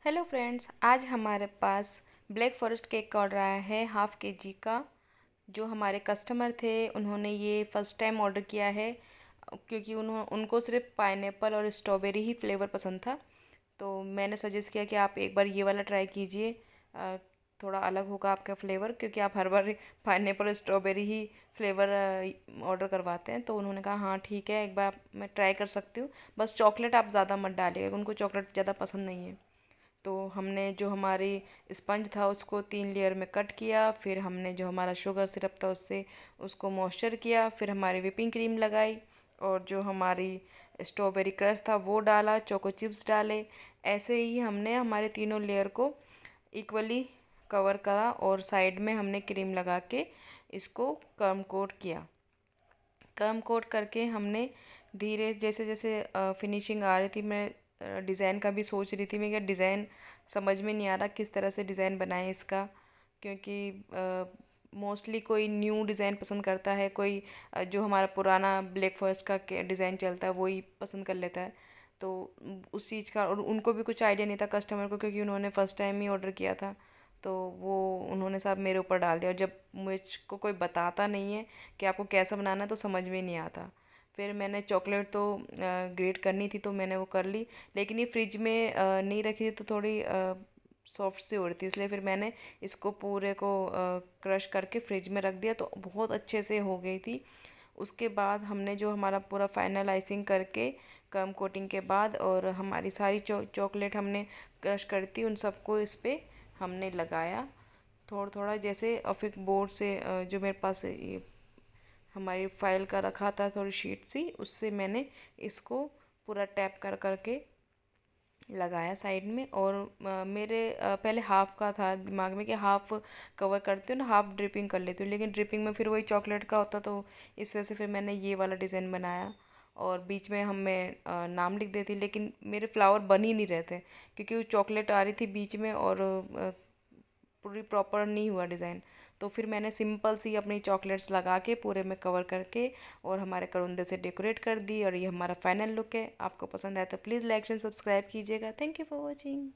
Hello friends, आज हमारे पास black forest cake order आया है हाफ़ केजी का। जो हमारे कस्टमर थे उन्होंने ये फ़र्स्ट टाइम ऑर्डर किया है क्योंकि उनको सिर्फ पाइनएप्पल और स्ट्रॉबेरी ही फ्लेवर पसंद था। तो मैंने सजेस्ट किया कि आप एक बार ये वाला ट्राई कीजिए, थोड़ा अलग होगा आपका फ्लेवर, क्योंकि आप हर बार पाइनएप्पल और स्ट्रॉबेरी ही फ्लेवर ऑर्डर करवाते हैं। तो उन्होंने कहा हाँ ठीक है, एक बार मैं ट्राई कर सकती हूँ, बस चॉकलेट आप ज़्यादा मत डालिएगा, उनको चॉकलेट ज़्यादा पसंद नहीं है। तो हमने जो हमारी स्पंज था उसको 3 लेयर में कट किया, फिर हमने जो हमारा शुगर सिरप था उससे उसको मॉइस्चर किया, फिर हमारी व्हिपिंग क्रीम लगाई और जो हमारी स्ट्रॉबेरी क्रश था वो डाला, चोको चिप्स डाले। ऐसे ही हमने हमारे तीनों लेयर को इक्वली कवर करा और साइड में हमने क्रीम लगा के इसको कम कोट किया। कम कोट करके हमने धीरे जैसे जैसे फिनिशिंग आ रही थी, मैं डिज़ाइन का भी सोच रही थी, मैं क्या डिज़ाइन समझ में नहीं आ रहा किस तरह से डिज़ाइन बनाए इसका, क्योंकि मोस्टली कोई न्यू डिज़ाइन पसंद करता है, कोई जो हमारा पुराना ब्लैक फॉरेस्ट का डिज़ाइन चलता है वही पसंद कर लेता है। तो उस चीज़ का और उनको भी कुछ आइडिया नहीं था कस्टमर को, क्योंकि उन्होंने फ़र्स्ट टाइम ही ऑर्डर किया था। तो वो उन्होंने सब मेरे ऊपर डाल दिया, और जब मुझको कोई बताता नहीं है कि आपको कैसा बनाना है तो समझ में नहीं आता। फिर मैंने चॉकलेट तो ग्रेट करनी थी तो मैंने वो कर ली, लेकिन ये फ्रिज में नहीं रखी थी तो थोड़ी सॉफ्ट सी हो रही थी, इसलिए फिर मैंने इसको पूरे को क्रश करके फ्रिज में रख दिया तो बहुत अच्छे से हो गई थी। उसके बाद हमने जो हमारा पूरा फाइनल आइसिंग करके कम कोटिंग के बाद और हमारी सारी चॉकलेट हमने क्रश कर थी उन सबको इस पर हमने लगाया थोड़ा थोड़ा, जैसे और फिर बोर्ड से जो मेरे पास ये हमारी फाइल का रखा था थोड़ी शीट सी, उससे मैंने इसको पूरा टैप कर करके लगाया साइड में। और मेरे पहले हाफ़ का था दिमाग में कि हाफ़ कवर करती हूँ ना, हाफ़ ड्रिपिंग कर लेती हूँ, लेकिन ड्रिपिंग में फिर वही चॉकलेट का होता, तो इस वजह से फिर मैंने ये वाला डिज़ाइन बनाया और बीच में मैं नाम लिख देती, लेकिन मेरे फ्लावर बन ही नहीं रहे थे क्योंकि वो चॉकलेट आ रही थी बीच में और पूरी प्रॉपर नहीं हुआ डिज़ाइन। तो फिर मैंने सिंपल सी अपनी चॉकलेट्स लगा के पूरे में कवर करके और हमारे करुंदे से डेकोरेट कर दी, और ये हमारा फाइनल लुक है। आपको पसंद आया तो प्लीज़ लाइक एंड सब्सक्राइब कीजिएगा। Thank you for watching.